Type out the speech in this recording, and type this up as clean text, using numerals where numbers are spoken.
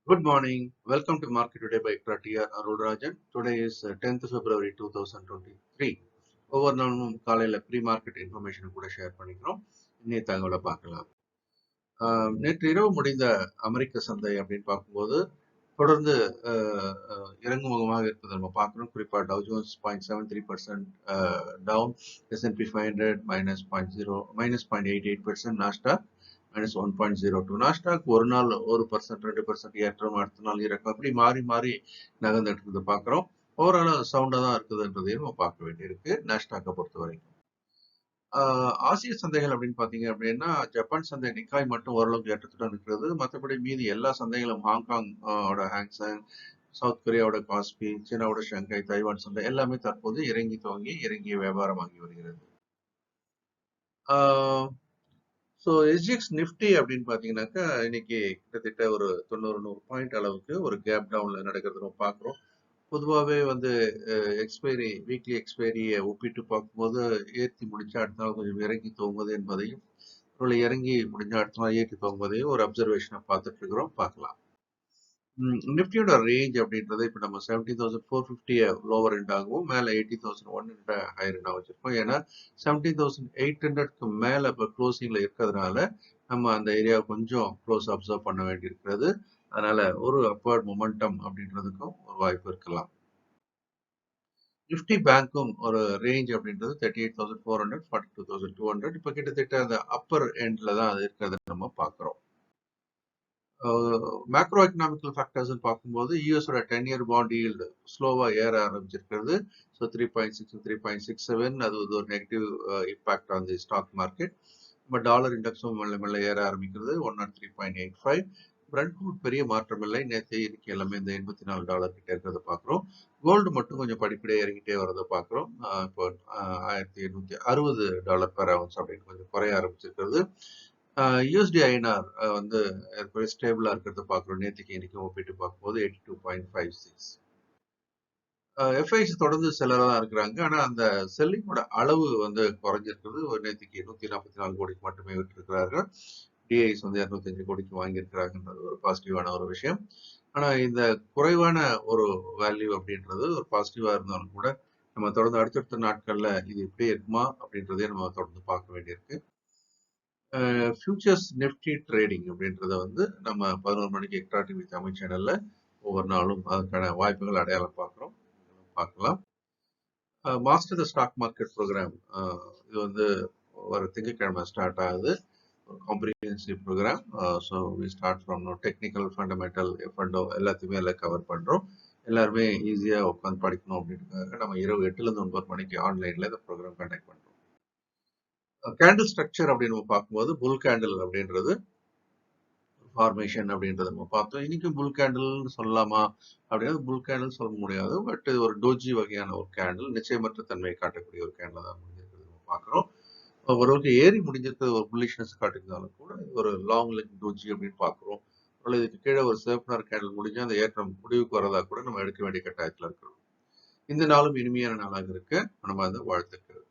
Good morning. Welcome to Market Today by ECTRA Arulrajhan. Today is 10th February 2023. ஒவ்வொரு நாளும் காலையில் pre market information கூட share பண்ணிக்கிறோம். இன்னைய தகவலை பார்க்கலாம். நேற்று இரவு முடிந்த அமெரிக்க சந்தை அப்படின்னு பார்க்கும்போது தொடர்ந்து இறங்குமுகமாக இருப்பதை நம்ம பார்க்குறோம். குறிப்பாக Dow Jones 0.73% down, S&P 500 -0.88%, Nasdaq -1.02. Nasdaq ஒரு நாள் 1% 2% ஏற்றம், அடுத்த நாள் இறக்கம், அப்படி மாறி மாறி நகர்ந்துட்டு இருக்குது பார்க்குறோம். ஓவரால் சவுண்டாக தான் இருக்குதுன்றதையும் நம்ம பார்க்க வேண்டியிருக்கு நாஸ்டாக்கை பொறுத்த வரைக்கும். ஆசிய சந்தைகள் அப்படின்னு பார்த்தீங்க அப்படின்னா ஜப்பான் சந்தை நிக்காய் மட்டும் ஓரளவுக்கு ஏற்றத்துடன் இருக்கிறது. மற்றபடி மீதி எல்லா சந்தைகளும் ஹாங்காங் ஹாங்சங், சவுத் கொரியாவோட காஸ்பி, சீனாவோட ஷங்காய், தைவான் சந்தை எல்லாமே தற்போது இறங்கிய வியாபாரமாகி வருகிறது. ஸோ எஸ்ஜிஎக்ஸ் நிஃப்டி அப்படின்னு பார்த்தீங்கன்னாக்கா இன்னைக்கு கிட்டத்தட்ட ஒரு 90-100 பாயிண்ட் அளவுக்கு ஒரு கேப் டவுன்ல நடக்கிறது நம்ம பார்க்குறோம். பொதுவாகவே வீக்லி எக்ஸ்பைரியை ஒப்பிட்டு பார்க்கும்போது ஏற்றி முடிச்சா அடுத்த நாள் கொஞ்சம் இறங்கி தூங்குவது என்பதையும் இறங்கி முடிஞ்ச அடுத்த நாள் ஏற்றி தூங்குவதையும் ஒரு அப்சர்வேஷனை பார்த்துட்டு இருக்கிறோம். பார்க்கலாம். நிஃப்டியோட ரேஞ்ச் அப்படின்றது இப்போ நம்ம 17,450 லோவர் எண்டாகவும் மேலே 80,001 ஹையர் எண்டாக வச்சிருக்கோம். ஏன்னா 17,800க்கு மேலே இப்போ க்ளோசிங்ல இருக்கிறதுனால நம்ம அந்த ஏரியாவை கொஞ்சம் க்ளோஸ் அப்சர்வ் பண்ண வேண்டியிருக்கிறது. அதனால ஒரு அப்வர்ட் மொமெண்டம் அப்படின்றதுக்கும் ஒரு வாய்ப்பு இருக்கலாம். நிஃப்டி பேங்க்கும் ஒரு ரேஞ்ச் அப்படின்றது 38,400 42,200. இப்போ கிட்டத்தட்ட அந்த அப்பர் எண்ட்ல தான் அது இருக்கிறத நம்ம பார்க்குறோம். மேக்ரோ எக்கனாமிக்கல் ஃபேக்டர்ஸ் பார்க்கும்போது யூஎஸோட 10-year பாண்ட் ஈல்டு ஸ்லோவாக ஏற ஆரம்பிச்சிருக்கிறது. ஸோ 3.6 3.67 அது ஒரு negative impact on the stock market. நம்ம டாலர் இண்டெக்ஸும் மெல்ல மெல்ல ஏற ஆரம்பிக்கிறது. 103.85. பிரெண்ட் க்ரூட் பெரிய மாற்றம் இல்லை. நேற்று இன்னைக்கு எல்லாமே இந்த $84 கிட்ட இருக்கிறத பார்க்குறோம். கோல்டு மட்டும் கொஞ்சம் படிப்படியாக இறங்கிட்டே வரதை பார்க்குறோம். இப்போ $1,860 பெர் அவுன்ஸ் அப்படின்னு கொஞ்சம் குறைய ஆரம்பிச்சிருக்கிறது. யூஎஸ்டி ஐஎன்ஆர் ஸ்டேபிளா இருக்கிறத பார்க்குறோம். நேற்றுக்கு இன்னைக்கு ஒப்பிட்டு பார்க்கும்போது 82.56. எஃப்ஐஸ் தொடர்ந்து செல்லராக தான் இருக்கிறாங்க. ஆனால் அந்த செல்லிங்கோட அளவு குறைஞ்சிருக்கிறது. நேற்றுக்கு 144 கோடிக்கு மட்டுமே விட்டுருக்கிறார்கள். டிஐஸ் 205 கோடிக்கு வாங்கியிருக்கிறாங்கன்றது ஒரு பாசிட்டிவான ஒரு விஷயம். ஆனால் இந்த குறைவான ஒரு வேல்யூ அப்படின்றது ஒரு பாசிட்டிவா இருந்தாலும் கூட நம்ம தொடர்ந்து அடுத்தடுத்த நாட்கள்ல இது இப்படியே இருக்குமா அப்படின்றதே நம்ம தொடர்ந்து பார்க்க வேண்டியிருக்கு. ஃபியூச்சர்ஸ் நிஃப்டி ட்ரேடிங் அப்படின்றத நம்ம 11 மணிக்கு எக்ஸ்ட்ரா டிவி தமிழ் சேனல்ல ஒவ்வொரு நாளும் அதுக்கான வாய்ப்புகள் அடையாளம் பார்க்கலாம். Master the stock market program இது ஒரு திங்கட்கிழமை ஸ்டார்ட் ஆகுது. Comprehensive program. So we start from technical fundamental F and O எல்லாத்தையுமே எல்லாம் கவர் பண்ணுறோம். எல்லாருமே ஈஸியாக உட்காந்து படிக்கணும் அப்படின்றதுக்காக நம்ம இரவு 8லேருந்து 9 மணிக்கு ஆன்லைனில் இந்த ப்ரோக்ராம் கண்டக்ட் பண்ணுறோம். கேண்டில் ஸ்ட்ரக்சர் அப்படின்னு நம்ம பார்க்கும்போது புல் கேண்டில் அப்படின்றது ஃபார்மேஷன் அப்படின்றத நம்ம பார்த்தோம். இன்னைக்கு புல் கேண்டில்னு சொல்லலாமா அப்படின்னா புல் கேண்டில் சொல்ல முடியாது. பட் இது ஒரு டோஜி வகையான ஒரு கேண்டில், நிச்சயமற்ற தன்மையை காட்டக்கூடிய ஒரு கேண்டில் தான் முடிஞ்சிருக்கிறது நம்ம பார்க்குறோம். ஓரளவுக்கு ஏறி முடிஞ்சிருக்கிறது ஒரு புல்லிஷ்னஸ் காட்டியிருந்தாலும் கூட ஒரு லாங் லெக் டோஜி அப்படின்னு பார்க்குறோம். இதுக்கு கீழே ஒரு சிவப்பு கேண்டில் முடிஞ்சு அந்த ஏற்றம் முடிவுக்கு வரதா கூட நம்ம எடுக்க வேண்டிய கட்டாயத்தில் இருக்கிறோம். இந்த நாளும் இனிமையான நாளாக இருக்க நம்ம வாழ்த்துக்கள்.